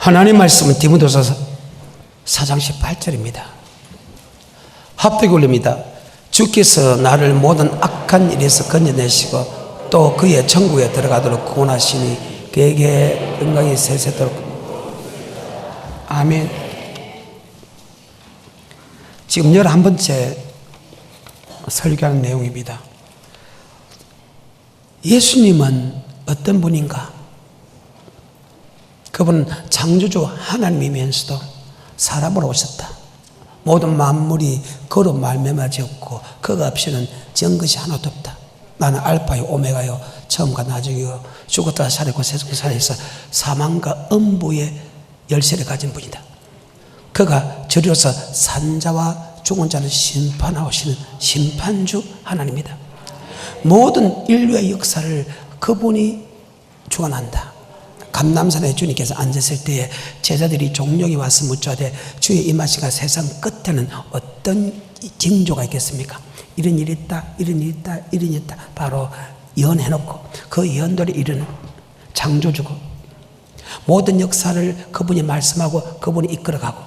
하나님 말씀은 디모데후서 4장 18절입니다. 합독이 올립니다. 주께서 나를 모든 악한 일에서 건져내시고 또 그의 천국에 들어가도록 구원하시니 그에게 영광이 세세도록. 아멘. 지금 11번째 설교하는 내용입니다. 예수님은 어떤 분인가? 그분은 창조주 하나님이면서도 사람으로 오셨다. 모든 만물이 그로 말미암아 지었고 그가 없이는 지은 것이 하나도 없다. 나는 알파요 오메가요 처음과 나중이요 죽었다가 살았고 세속에 살아서 사망과 음부의 열쇠를 가진 분이다. 그가 저리로서 산자와 죽은 자를 심판하시는 심판주 하나님이다. 모든 인류의 역사를 그분이 주관한다. 감람산에 주님께서 앉았을 때에 제자들이 종력이 와서 묻자되 주의 임하시가 세상 끝에는 어떤 징조가 있겠습니까? 이런 일이 있다, 이런 일이 있다, 이런 일이 있다. 바로 예언해놓고 그 예언대로 이루는 창조주고 모든 역사를 그분이 말씀하고 그분이 이끌어가고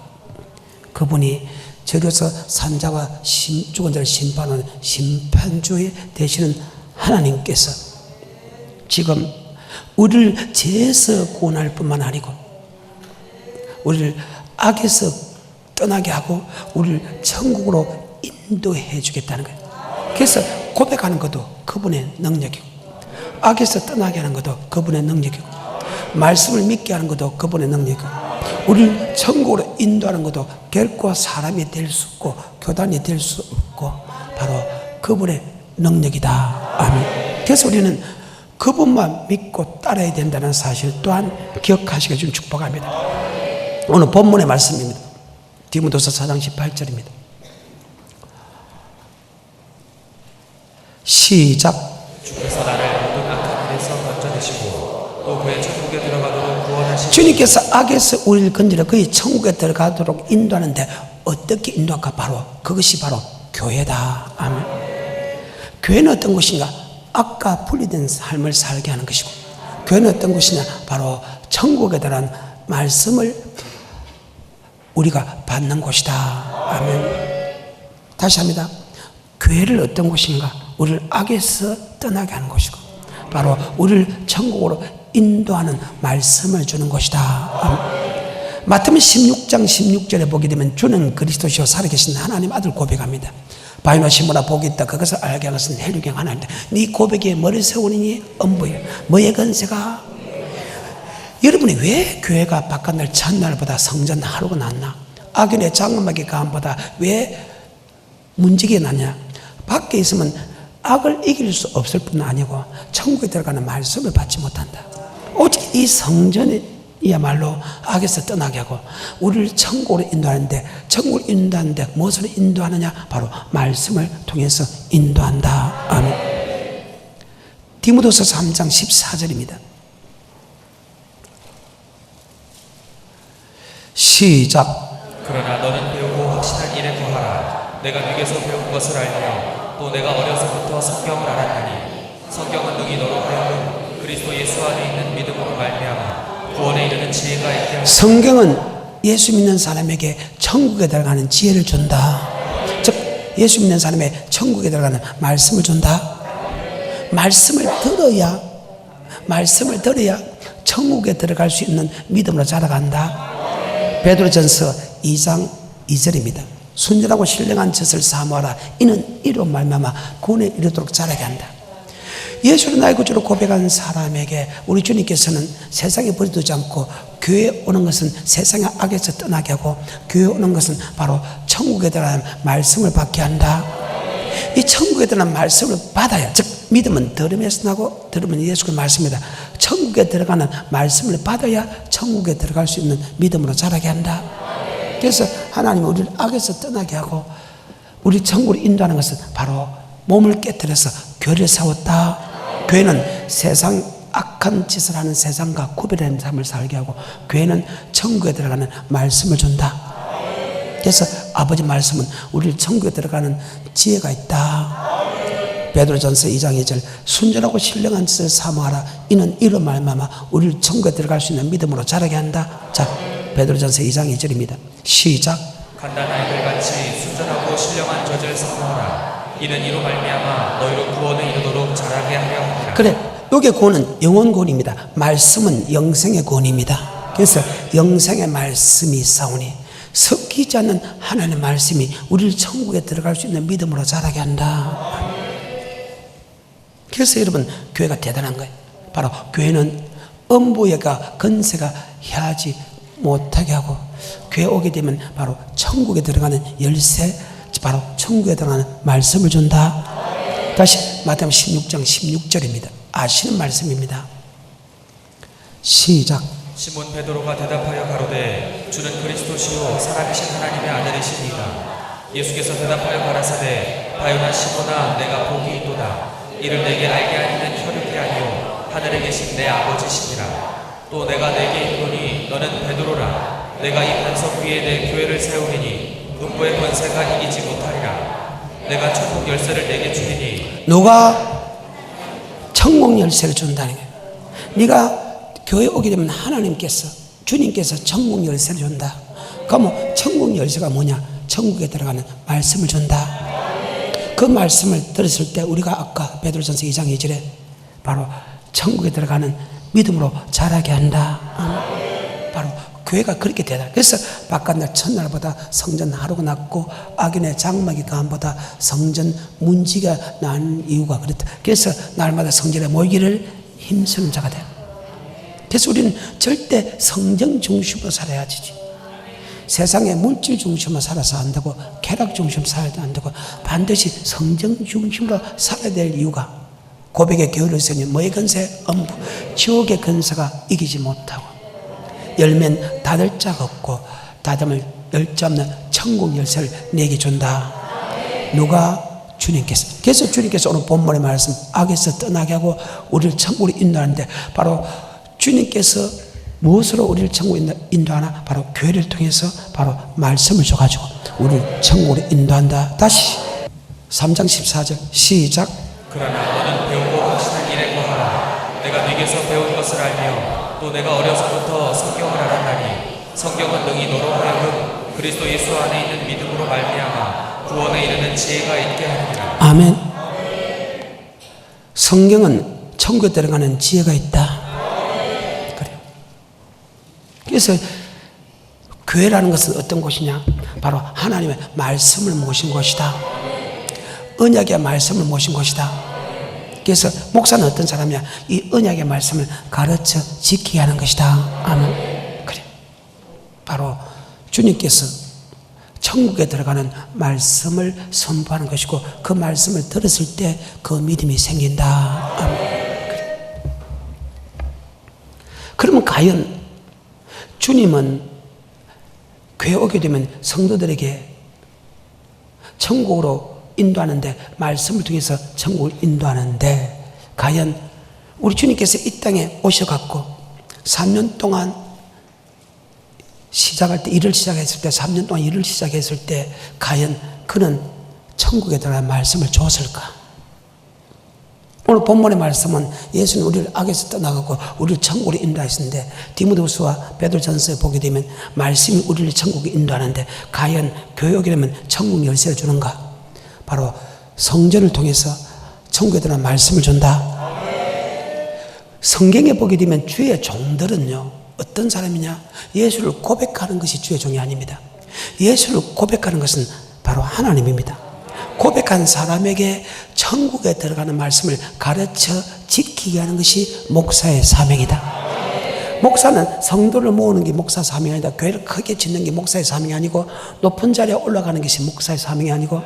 그분이 저리로서 산자와 죽은 자를 심판하는 심판주에 되시는 하나님께서 지금 우리를 죄에서 구원할 뿐만 아니고 우리를 악에서 떠나게 하고 우리를 천국으로 인도해 주겠다는 거예요. 그래서 고백하는 것도 그분의 능력이고 악에서 떠나게 하는 것도 그분의 능력이고 말씀을 믿게 하는 것도 그분의 능력이고 우리를 천국으로 인도하는 것도 결코 사람이 될 수 없고 교단이 될 수 없고 바로 그분의 능력이다. 아멘. 그래서 우리는 그분만 믿고 따라야 된다는 사실 또한 기억하시게 좀 축복합니다. 오늘 본문의 말씀입니다. 디모데후서 4장 18절입니다. 시작. 주께서 나를 모든 악한 일에서 건져내시고 또 그의 천국에 들어가도록 구원하시니 주님께서 악에서 우리를 건지려 그의 천국에 들어가도록 인도하는데 어떻게 인도할까? 바로 그것이 바로 교회다. 아멘. 교회는 어떤 것인가? 악과 분리된 삶을 살게 하는 것이고 교회는 어떤 것이냐? 바로 천국에 대한 말씀을 우리가 받는 곳이다. 아멘. 다시 합니다. 교회를 어떤 곳인가? 우리를 악에서 떠나게 하는 곳이고 바로 우리를 천국으로 인도하는 말씀을 주는 곳이다. 아멘. 마태복음 16장 16절에 보게 되면 주는 그리스도시요 살아계신 하나님 아들 고백합니다. 바위나 시므나 복이 있다. 그것을 알게 하는 것은 헬류경 하나님이다. 네 고백에 머리 세우니 엄부여 뭐의 건세가. 여러분이 왜 교회가 바깥날 첫날보다 성전 하루가 낫나? 악인의 장엄하게 가함보다 왜 문지기가 낫냐? 밖에 있으면 악을 이길 수 없을 뿐 아니고 천국에 들어가는 말씀을 받지 못한다. 오직 이 성전이야말로 악에서 떠나게 하고 우리를 천국으로 인도하는데 천국을 인도하는데 무엇으로 인도하느냐? 바로 말씀을 통해서 인도한다. 아멘. 디모데후서 3장 14절입니다. 시작. 그러나 너는 배우고 확신한 일에 거하라. 내가 네게서 배운 것을 알며 또 내가 어려서부터 성경을 알았나니 성경은 능히 너로 하여금 그리스도 예수 안에 있는 믿음으로 말미암아 구원에 이르는 지혜가 있게 하시니 성경은 예수 믿는 사람에게 천국에 들어가는 지혜를 준다. 즉 예수 믿는 사람의 천국에 들어가는 말씀을 준다. 말씀을 들어야 천국에 들어갈 수 있는 믿음으로 자라간다. 베드로전서 2장 2절입니다. 순전하고 신령한 젖을 사모하라. 이는 이로 말미암아 구원에 이르도록 자라게 한다. 예수를 나의 구주로 고백한 사람에게 우리 주님께서는 세상에 버려두지 않고 교회에 오는 것은 세상의 악에서 떠나게 하고 교회에 오는 것은 바로 천국에 들어가는 말씀을 받게 한다. 이 천국에 들어가는 말씀을 받아야, 즉 믿음은 들음에서 나고 들음은 예수의 말씀이다. 천국에 들어가는 말씀을 받아야 천국에 들어갈 수 있는 믿음으로 자라게 한다. 그래서 하나님은 우리를 악에서 떠나게 하고 우리 천국으로 인도하는 것은 바로 몸을 깨뜨려서 교회를 세웠다. 교회는 세상 악한 짓을 하는 세상과 구별된 삶을 살게 하고 교회는 천국에 들어가는 말씀을 준다. 그래서 아버지 말씀은 우리를 천국에 들어가는 지혜가 있다. 베드로전서 2장 2절 순전하고 신령한 짓을 사모하라. 이는 이로 말미암아 우리를 천국에 들어갈 수 있는 믿음으로 자라게 한다. 자, 베드로전서 2장 2절입니다. 시작. 간단한 아이들같이 순전하고 신령한 젖을 사모하라. 이는 이로 말미암아 너희로 구원에 이르도록 자라게 하려 함이라. 그래, 요게 구원은 영혼 구원입니다. 말씀은 영생의 구원입니다. 그래서 영생의 말씀이 있사오니 섞이지 않는 하나님의 말씀이 우리를 천국에 들어갈 수 있는 믿음으로 자라게 한다. 그래서 여러분, 교회가 대단한 거예요. 바로 교회는 음부에가 건세가 해하지 못하게 하고, 교회 오게 되면 바로 천국에 들어가는 열쇠, 바로 천국에 들어가는 말씀을 준다. 다시 마태복음 16장 16절입니다. 아시는 말씀입니다. 시작. 시몬 베드로가 대답하여 가로되 주는 그리스도시요 살아계신 하나님의 아들이시니이다. 예수께서 대답하여 가라사대 바요나 시몬아 내가 복이 있도다. 이를 내게 알게 하리는 혈육이 아니요 하늘에 계신 내 아버지시니라. 또 내가 내게 이르노니 너는 베드로라. 내가 이 반석 위에 내 교회를 세우리니 음부의 권세가 이기지 못하리라. 내가 천국 열쇠를 내게 주리니. 누가 천국 열쇠를 준다는 거예요. 네가 교회 오게 되면 하나님께서, 주님께서 천국 열쇠를 준다. 그러면 천국 열쇠가 뭐냐? 천국에 들어가는 말씀을 준다. 그 말씀을 들었을 때 우리가 아까 베드로전서 2장 2절에 바로 천국에 들어가는 믿음으로 자라게 한다. 바로 교회가 그렇게 되다. 그래서 바깥날 첫날보다 성전 하루가 낫고 악인의 장막이 가함보다 성전 문지가 난 이유가 그렇다. 그래서 날마다 성전에 모이기를 힘쓰는 자가 돼요. 그래서 우리는 절대 성경 중심으로 살아야 되지. 세상에 물질 중심으로 살아서 안 되고 쾌락 중심으로 살아야 안 되고 반드시 성경 중심으로 살아야 될 이유가, 고백의 교회를 세우니 뭐의 건세? 음부, 지옥의 건세가 이기지 못하고, 열면 닫을 자가 없고 닫으면 열 자 없는 천국 열쇠를 내게 준다. 누가? 주님께서. 그래서 주님께서 오늘 본문의 말씀, 악에서 떠나게 하고 우리를 천국으로 인도하는데, 바로 주님께서 무엇으로 우리를 천국에 인도하나? 바로 교회를 통해서 바로 말씀을 줘가지고 우리를 천국으로 인도한다. 다시 3장 14절 시작. 그러나 너는 배우고 확신한 일에 거하라. 내가 네게서 배운 것을 알며 또 내가 어려서부터 성경을 알았나니 성경은 능히 너로 하여금 그리스도 예수 안에 있는 믿음으로 말미암아 구원에 이르는 지혜가 있게 하리라. 아멘. 성경은 천국에 들어가는 지혜가 있다. 그래서 교회라는 것은 어떤 곳이냐? 바로 하나님의 말씀을 모신 곳이다. 언약의 말씀을 모신 곳이다. 그래서 목사는 어떤 사람이야? 이 언약의 말씀을 가르쳐 지키게 하는 것이다. 아멘. 그래. 바로 주님께서 천국에 들어가는 말씀을 선포하는 것이고, 그 말씀을 들었을 때 그 믿음이 생긴다. 아멘. 그래. 그러면 과연 주님은 교회 오게 되면 성도들에게 천국으로 인도하는데, 말씀을 통해서 천국을 인도하는데, 과연 우리 주님께서 이 땅에 오셔갖고 3년 동안 시작할 때, 일을 시작했을 때, 3년 동안 일을 시작했을 때 과연 그는 천국에 들어간 말씀을 줬을까? 오늘 본문의 말씀은 예수는 우리를 악에서 떠나가고 우리를 천국으로 인도하시는데, 디모데후서와 베드로전서에 보게 되면 말씀이 우리를 천국에 인도하는데, 과연 교회 오게 되면 천국 열쇠를 주는가? 바로 성전을 통해서 천국에 들어간 말씀을 준다. 성경에 보게 되면 주의 종들은요, 어떤 사람이냐? 예수를 고백하는 것이 주의 종이 아닙니다. 예수를 고백하는 것은 바로 하나님입니다. 고백한 사람에게 천국에 들어가는 말씀을 가르쳐 지키게 하는 것이 목사의 사명이다. 목사는 성도를 모으는 게 목사 사명이 아니다. 교회를 크게 짓는 게 목사의 사명이 아니고, 높은 자리에 올라가는 것이 목사의 사명이 아니고,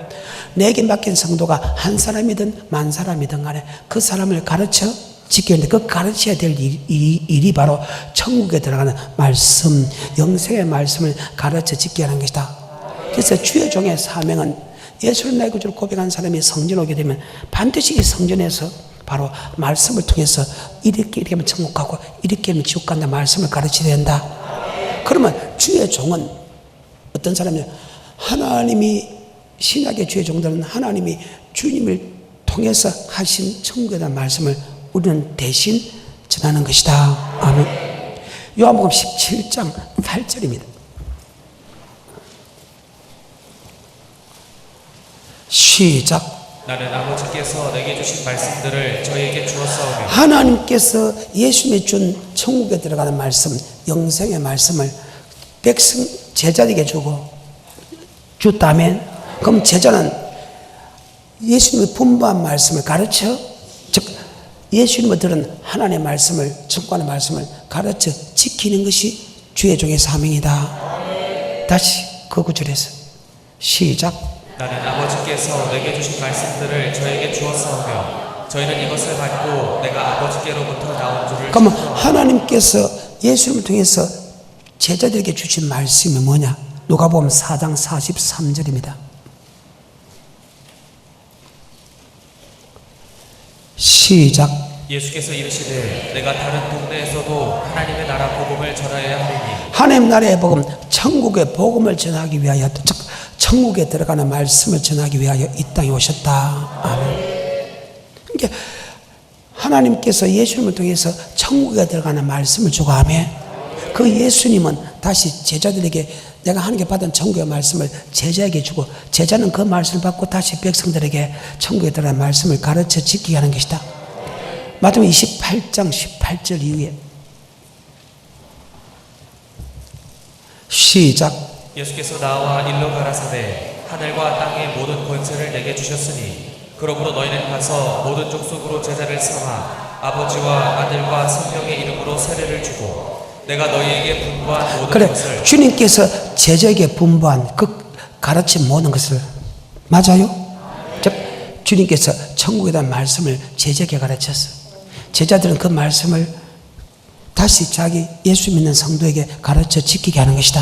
내게 맡긴 성도가 한 사람이든 만 사람이든 간에 그 사람을 가르쳐 지켜야 되는데, 그 가르쳐야 될 일이 바로 천국에 들어가는 말씀, 영생의 말씀을 가르쳐 지키게 하는 것이다. 그래서 주의 종의 사명은, 예수를 나의 구주로 고백한 사람이 성전 오게 되면 반드시 이 성전에서 바로 말씀을 통해서 이렇게 하면 천국 가고 이렇게 하면 지옥 간다 말씀을 가르쳐야 된다. 그러면 주의 종은 어떤 사람이냐? 하나님이, 신약의 주의 종들은 하나님이 주님을 통해서 하신 천국에 대한 말씀을 우리는 대신 전하는 것이다. 아멘. 요한복음 17장 8절입니다. 시작. 나는 아버지께서 내게 주신 말씀들을 저희에게 주었사오며 하나님께서 예수님이 준 천국에 들어가는 말씀, 영생의 말씀을 백성 제자에게 줬다면, 그럼 제자는 예수님의 분부한 말씀을 가르쳐, 즉 예수님을 들은 하나님의 말씀을, 천국의 말씀을 가르쳐 지키는 것이 주의 종의 사명이다. 다시 그 구절에서 시작. 나는 아버지께서 내게 주신 말씀들을 저에게 주었사오며 저희는 이것을 받고 내가 아버지께로부터 나온 줄을 그러면 증거하노라. 하나님께서 예수님을 통해서 제자들에게 주신 말씀이 뭐냐? 누가복음 4장 43절입니다. 시작. 예수께서 이르시되 내가 다른 동네에서도 하나님의 나라 복음을 전하여야 하리니 하나님 나라의 복음, 천국의 복음을 전하기 위하여, 즉 천국에 들어가는 말씀을 전하기 위하여 이 땅에 오셨다. 아멘. 그러니까 하나님께서 예수님을 통해서 천국에 들어가는 말씀을 주고 하며, 그 예수님은 다시 제자들에게 내가 하나님께 받은 천국의 말씀을 제자에게 주고, 제자는 그 말씀을 받고 다시 백성들에게 천국에 들어가는 말씀을 가르쳐 지키게 하는 것이다. 마태복음 28장 18절 이후에 시작. 예수께서 나와 일러 가라사대 하늘과 땅의 모든 권세를 내게 주셨으니 그러므로 너희는 가서 모든 족속으로 제자를 삼아 아버지와 아들과 성령의 이름으로 세례를 주고 내가 너희에게 분부한 모든 그래, 것을 주님께서 제자에게 분부한 그 가르친 모든 것을, 맞아요? 즉 주님께서 천국에 대한 말씀을 제자에게 가르쳤어. 제자들은 그 말씀을 다시 자기 예수 믿는 성도에게 가르쳐 지키게 하는 것이다.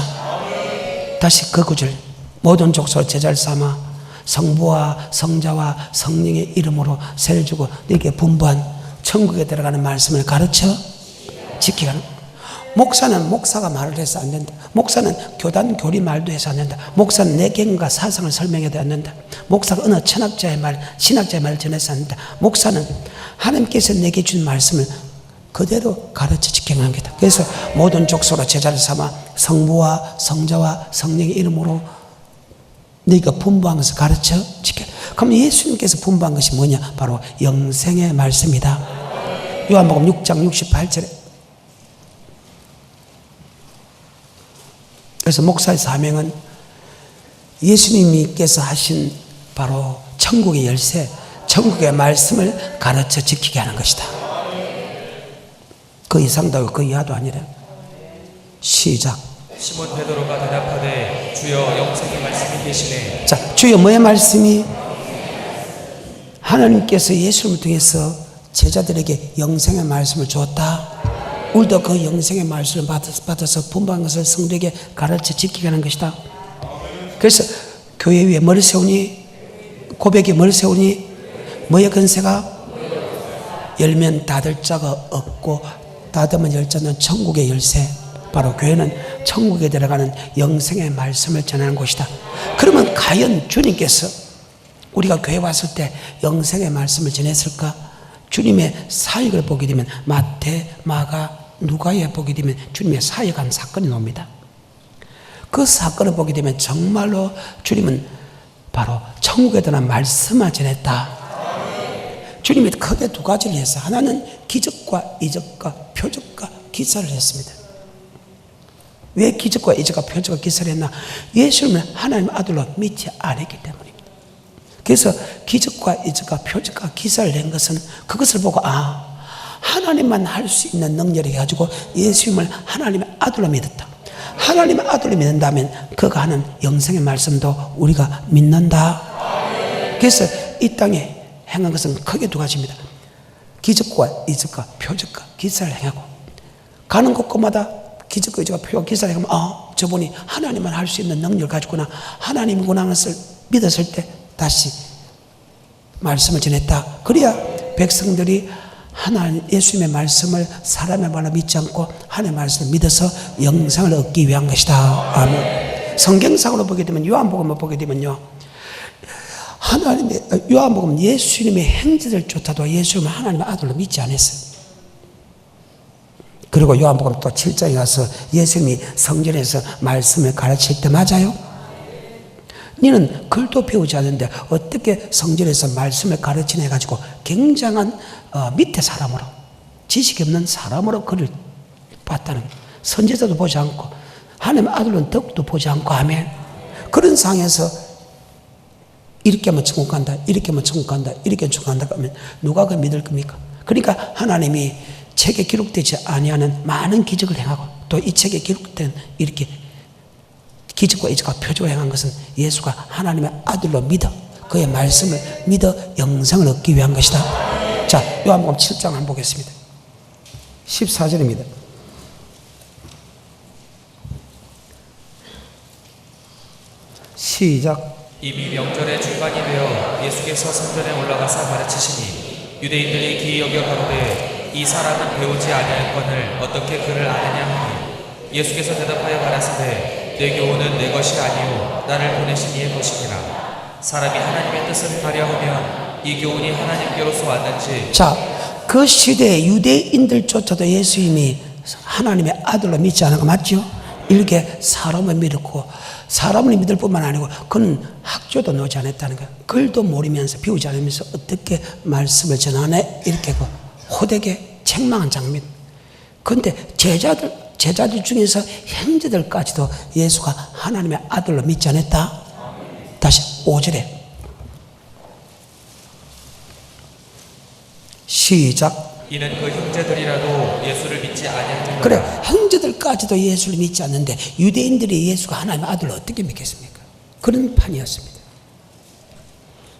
다시 그 구절, 모든 족속을 제자를 삼아 성부와 성자와 성령의 이름으로 세례를 주고 너에게 분부한 천국에 들어가는 말씀을 가르쳐 지키게 하는. 목사는 목사가 말을 해서 안 된다. 목사는 교단 교리 말도 해서 안 된다. 목사는 내 경과 사상을 설명해도 안 된다. 목사가 어느 천학자의 말, 신학자의 말을 전해서 안 된다. 목사는 하나님께서 내게 준 말씀을 그대로 가르쳐 지키는 겁니다. 그래서 모든 족속으로 제자를 삼아 성부와 성자와 성령의 이름으로 너희가 분부한 것을 가르쳐 지켜. 그럼 예수님께서 분부한 것이 뭐냐? 바로 영생의 말씀이다. 요한복음 6장 68절에. 그래서 목사의 사명은 예수님께서 하신 바로 천국의 열쇠, 천국의 말씀을 가르쳐 지키게 하는 것이다. 그 이상도 하고 그 이하도 아니라. 시작. 시몬 베드로가 대답하되 주여 영생의 말씀이 계시네. 자, 주여 뭐의 말씀이? 하나님께서 예수님을 통해서 제자들에게 영생의 말씀을 주었다. 우리도 그 영생의 말씀을 받아서 분부한 것을 성도에게 가르쳐 지키게 하는 것이다. 그래서 교회 위에 머리 세우니, 고백에 머리 세우니 뭐의 근세가? 열면 닫을 자가 없고 닫으면 열 자는 천국의 열쇠. 바로 교회는 천국에 들어가는 영생의 말씀을 전하는 곳이다. 그러면 과연 주님께서 우리가 교회 왔을 때 영생의 말씀을 전했을까? 주님의 사역을 보게 되면 마태, 마가, 누가에 보게 되면 주님의 사역한 사건이 나옵니다. 그 사건을 보게 되면 정말로 주님은 바로 천국에 대한 말씀을 전했다. 주님이 크게 두 가지를 했어. 하나는 기적과 이적과 표적과 기사를 했습니다. 왜 기적과 이적과 표적과 기사를 했나? 예수님을 하나님 아들로 믿지 않았기 때문입니다. 그래서 기적과 이적과 표적과 기사를 낸 것은 그것을 보고 하나님만 할 수 있는 능력을 가지고 예수님을 하나님의 아들로 믿었다. 하나님의 아들로 믿는다면 그가 하는 영생의 말씀도 우리가 믿는다. 그래서 이 땅에 행한 것은 크게 두 가지입니다. 기적과 이적과 표적과 기사를 행하고, 가는 곳곳마다 기적과 이적과 표적과 기사를 행하면 저분이 하나님만 할 수 있는 능력을 가지구나, 하나님이구나 하는 것을 믿었을 때 다시 말씀을 전했다. 그래야 백성들이 하나님 예수님의 말씀을 사람의 말로 믿지 않고 하나님의 말씀을 믿어서 영생을 얻기 위한 것이다. 아멘. 성경상으로 보게 되면, 요한복음을 보게 되면요, 하나님의 요한복음 예수님의 행적을 쫓아도 예수님을 하나님의 아들로 믿지 않았어요. 그리고 요한복음 또 7장에 가서 예수님이 성전에서 말씀을 가르칠 때 맞아요? 너는 글도 배우지 않는데 어떻게 성전에서 말씀을 가르치냐 해가지고 굉장한 밑에 사람으로, 지식이 없는 사람으로 그를 봤다는 거예요. 선지자도 보지 않고 하나님 아들은 덕도 보지 않고 아멘. 그런 상황에서 이렇게 하면 천국 간다, 이렇게 하면 천국 간다, 이렇게 하면 천국 간다 하면 누가 그걸 믿을 겁니까? 그러니까 하나님이 책에 기록되지 아니하는 많은 기적을 행하고 또 이 책에 기록된 이렇게 기적과 이적과 표적을 행한 것은 예수가 하나님의 아들로 믿어 그의 말씀을 믿어 영생을 얻기 위한 것이다. 자, 요한복음 7장 한번 보겠습니다. 14절입니다. 시작. 이미 명절의 중반이 되어 예수께서 성전에 올라가사 가르치시니 유대인들이 기이 여겨 가로되 이 사람은 배우지 아니하였거늘 어떻게 그를 아느냐 하니 예수께서 대답하여 가라사대 내 교훈은 내 것이 아니요 나를 보내신 이의 것이니라. 사람이 하나님의 뜻을 가려 하면 이 교훈이 하나님께로서 왔는지. 자, 그 시대의 유대인들조차도 예수님이 하나님의 아들로 믿지 않은 거 맞죠? 이렇게 사람을 믿었고 사람을 믿을 뿐만 아니고 그는 학교도 나오지 않았다는 거예요. 글도 모르면서 배우지 않으면서 어떻게 말씀을 전하네 이렇게 호되게 책망한 장면. 그런데 제자들 중에서 형제들까지도 예수가 하나님의 아들로 믿지 않았다. 다시 5절에 시작. 이는 그 형제들이라도 예수를 믿지 아니하는 그래, 형제들까지도 예수를 믿지 않는데 유대인들이 예수가 하나님의 아들을 어떻게 믿겠습니까? 그런 판이었습니다.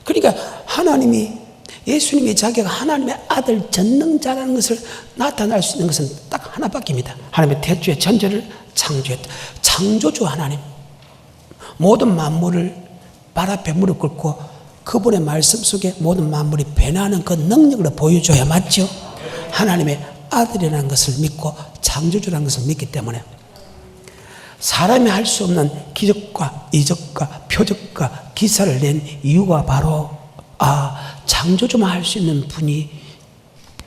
그러니까 예수님이 자기가 하나님의 아들 전능자라는 것을 나타날 수 있는 것은 딱 하나밖에입니다. 하나님의 태초에 천지를 창조했다. 창조주 하나님, 모든 만물을 발 앞에 무릎 꿇고 그분의 말씀 속에 모든 만물이 변화하는 그 능력을 보여줘야 맞죠? 하나님의 아들이라는 것을 믿고 창조주라는 것을 믿기 때문에 사람이 할 수 없는 기적과 이적과 표적과 기사를 낸 이유가 바로 창조주만 할 수 있는 분이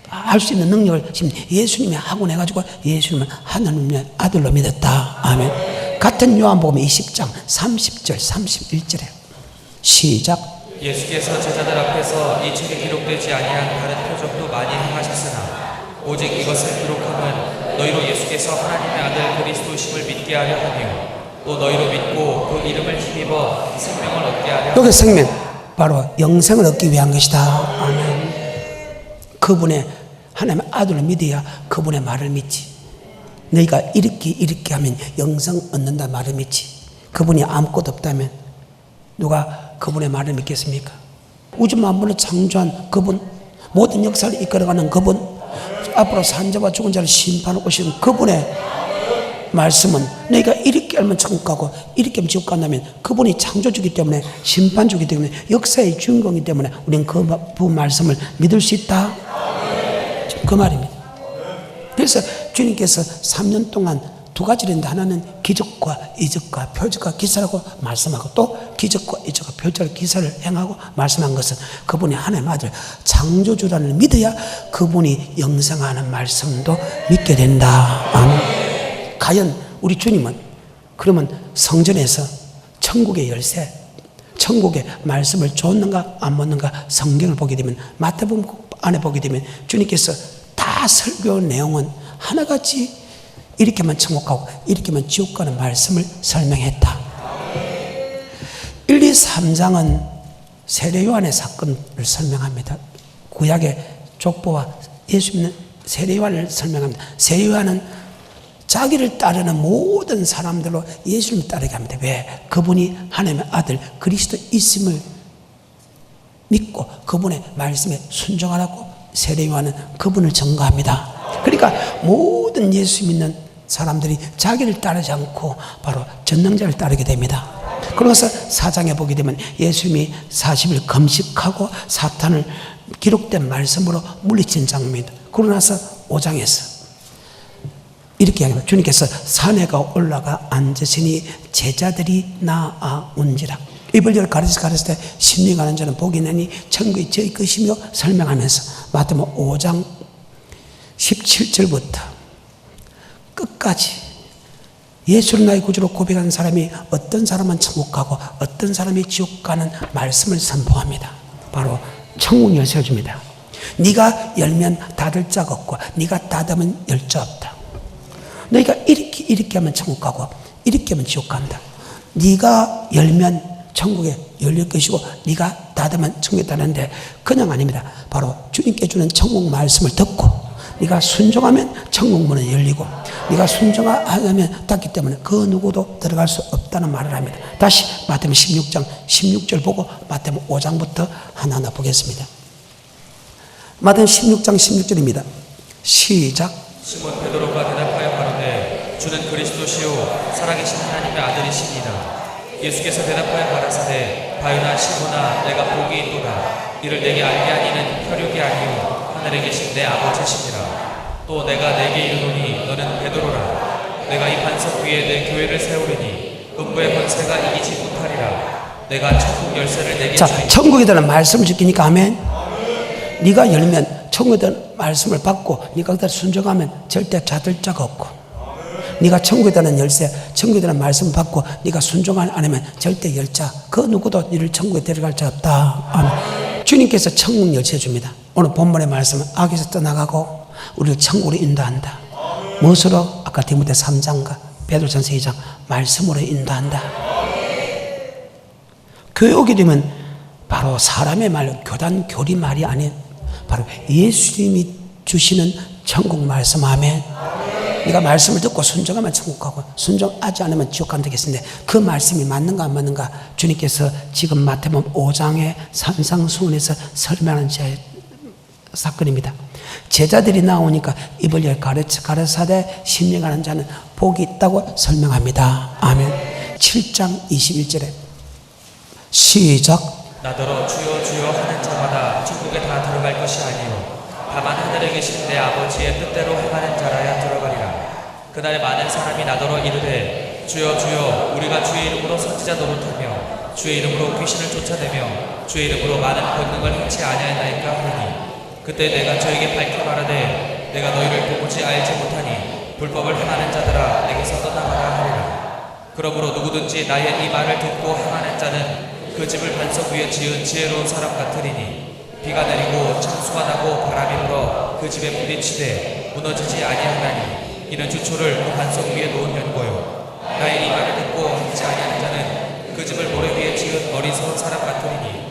할 수 있는 능력을 지금 예수님이 하고 내가지고 예수님은 하나님의 아들로 믿었다. 아멘. 같은 요한복음 20장 30절 31절에 시작. 예수께서 제자들 앞에서 이 책에 기록되지 아니한 다른 표적도 많이 행하셨으나 오직 이것을 기록함은 너희로 예수께서 하나님의 아들 그리스도이심을 믿게 하려 하며 또 너희로 믿고 그 이름을 힘입어 생명을 얻게 하려. 여기 생명 바로 영생을 얻기 위한 것이다. 아멘. 그분의 하나님의 아들을 믿어야 그분의 말을 믿지. 너희가 이렇게 하면 영생 얻는다 말을 믿지. 그분이 아무것도 없다면 누가 그분의 말을 믿겠습니까? 우주 만물을 창조한 그분, 모든 역사를 이끌어가는 그분, 앞으로 산자와 죽은 자를 심판하고 오시는 그분의 말씀은 너희가 이렇게 알면 천국 가고 이렇게 하면 지옥 간다면 그분이 창조주기 때문에 심판주기 때문에 역사의 주인공이기 때문에 우리는 그 말씀을 믿을 수 있다. 그 말입니다. 그래서 주님께서 3년 동안 두 가지를 했는데 하나는 기적과 이적과 표적과 기사라고 말씀하고 또 기적과 이적과 표적과 기사를 행하고 말씀한 것은 그분이 하나님의 아들 창조주라는 믿어야 그분이 영생하는 말씀도 믿게 된다. 아멘. 과연 우리 주님은 그러면 성전에서 천국의 열쇠, 천국의 말씀을 줬는가 안 줬는가 성경을 보게 되면 마태복음 안에 보게 되면 주님께서 다 설교한 내용은 하나같이 이렇게만 천국 가고 이렇게만 지옥 가는 말씀을 설명했다. 1, 2, 3장은 세례 요한의 사건을 설명합니다. 구약의 족보와 예수 믿는 세례 요한을 설명합니다. 세례 요한은 자기를 따르는 모든 사람들로 예수님을 따르게 합니다. 왜? 그분이 하나님의 아들 그리스도 있음을 믿고 그분의 말씀에 순종하라고 세례 요한은 그분을 증거합니다. 그러니까 모든 예수 믿는 사람들이 자기를 따르지 않고 바로 전능자를 따르게 됩니다. 그래서 4장에 보게 되면 예수님이 40일 금식하고 사탄을 기록된 말씀으로 물리친 장면입니다. 그러고 나서 5장에서 이렇게 이야기합니다. 주님께서 산에가 올라가 앉으시니 제자들이 나아온지라. 입을 열어 가르칠 때 심리 가는 자는 복이 있나니 천국이 저희 것이며 설명하면서 마태복음 5장 17절부터 끝까지 예수를 나의 구주로 고백하는 사람이 어떤 사람은 천국 가고 어떤 사람이 지옥 가는 말씀을 선포합니다. 바로 천국 열쇠를 줍니다. 네가 열면 닫을 자가 없고 네가 닫으면 열 자 없다. 너희가 이렇게 하면 천국 가고 이렇게 하면 지옥 간다. 네가 열면 천국에 열릴 것이고 네가 닫으면 천국에 닫는데 그냥 아닙니다. 바로 주님께 주는 천국 말씀을 듣고 네가 순종하면 천국 문은 열리고 네가 순종하면 닫기 때문에 그 누구도 들어갈 수 없다는 말을 합니다. 다시 마태복음 16장 16절 보고 마태복음 5장부터 하나하나 보겠습니다. 마태복음 16장 16절입니다. 시작. 시몬 베드로가 대답하여 가로되 주는 그리스도시요 살아계신 하나님의 아들이시니라. 예수께서 대답하여 가라사대 바요나 시몬아 내가 복이 있도다. 이를 내게 알게 하니는 혈육이 아니요 하늘에 계신 내 아버지시니라. 또 내가 내게 이르노니 너는 베드로라. 내가 이 반석 위에 내 교회를 세우리니 음부의 권세가 이기지 못하리라. 내가 천국 열쇠를 내게 주리니. 천국에 대한 말씀을 지키니까 아멘. 네가 열면 천국에 대한 말씀을 받고 네가 그대로 순종하면 절대 닫을 자가 없고 네가 천국에 대한 열쇠, 천국에 대한 말씀을 받고 네가 순종 안 하면 절대 열 자, 그 누구도 너를 천국에 데려갈 자 없다. 아멘. 주님께서 천국 열쇠 줍니다. 오늘 본문의 말씀은 악에서 떠나가고 우리를 천국으로 인도한다. 무엇으로? 아까 디모데 3장과 베드로전서 2장 말씀으로 인도한다. 교회 오게 되면 바로 사람의 말, 교단, 교리 말이 아닌 바로 예수님이 주시는 천국 말씀. 아멘. 네가 말씀을 듣고 순종하면 천국 가고 순종하지 않으면 지옥 가면 되겠는데 그 말씀이 맞는가 안 맞는가 주님께서 지금 마태복음 5장의 산상수훈에서 설명하는 사건입니다. 제자들이 나오니까 입을 열 가르사대 심령하는 자는 복이 있다고 설명합니다. 아멘. 7장 21절에 시작. 나더러 주여 주여 하는 자마다 천국에 다 들어갈 것이 아니요 다만 하늘에 계신 내 아버지의 뜻대로 행하는 자라야 들어가리라. 그날에 많은 사람이 나더러 이르되 주여 주여 우리가 주의 이름으로 선지자 노릇하며 주의 이름으로 귀신을 쫓아내며 주의 이름으로 많은 권능을 행치 아니하였나이까 하니 그때 내가 저에게 밝히 말하되 내가 너희를 도무지 알지 못하니 불법을 행하는 자들아 내게서 떠나가라 하리라. 그러므로 누구든지 나의 이 말을 듣고 행하는 자는 그 집을 반석 위에 지은 지혜로운 사람 같으리니 비가 내리고 창수가 나고 바람이 불어 그 집에 부딪히되 무너지지 아니하나니 이는 주초를 그 반석 위에 놓은 연고요. 나의 이 말을 듣고 행치 아니하는 자는 그 집을 모래 위에 지은 어리석은 사람 같으리니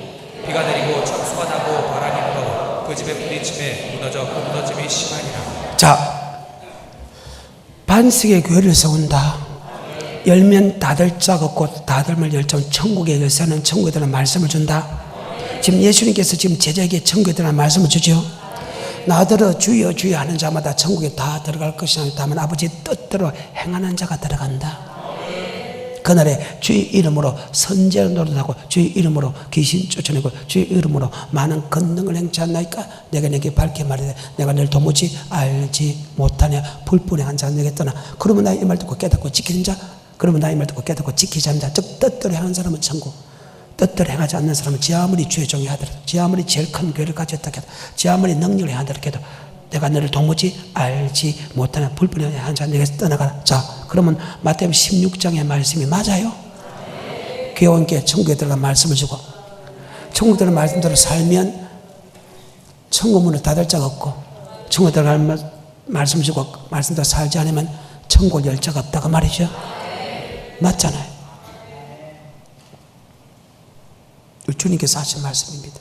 비가 내리고 창수가 나고 바람이 불어 그 집에 부딪히매 무너져 그 무너짐이 심하니라. 자, 반석의 교회를 세운다. 열면 닫을 자가 없고 닫으면 열정 천국의 열쇠는 천국에 대한 말씀을 준다. 지금 예수님께서 지금 제자에게 천국에 대한 말씀을 주죠. 나더러 주여 주여 하는 자마다 천국에 다 들어갈 것이 아니라 다만 아버지의 뜻대로 행하는 자가 들어간다. 그날에 주의 이름으로 선제를 노릇하고 주의 이름으로 귀신 쫓아내고 주의 이름으로 많은 권능을 행치 않나이까 내가 내게 밝게 말하되 내가 너를 도무지 알지 못하냐. 불분행한 자는 내게 떠나. 그러면 나의 이 말 듣고 깨닫고 지키는 자, 그러면 나의 말 듣고 깨닫고 지키지 않는 자, 즉 뜻대로 행하는 사람은 천국, 뜻대로 행하지 않는 사람은 지 아무리 주의 종이 하더라도 지 아무리 제일 큰 교회를 가졌다 해도 지 아무리 능력을 행하더라도 내가 너를 도무지 알지 못하는 불분명한 자 내게서 떠나가라. 자, 그러면 마태복음 16장의 말씀이 맞아요. 교회원께 천국에 들어간 말씀을 주고 천국에 들어간 말씀대로 살면 천국 문을 닫을 자가 없고 천국에 들어간 말씀을 주고 말씀대로 살지 않으면 천국을 열 자가 없다고 말이죠. 맞잖아요. 주님께서 하신 말씀입니다.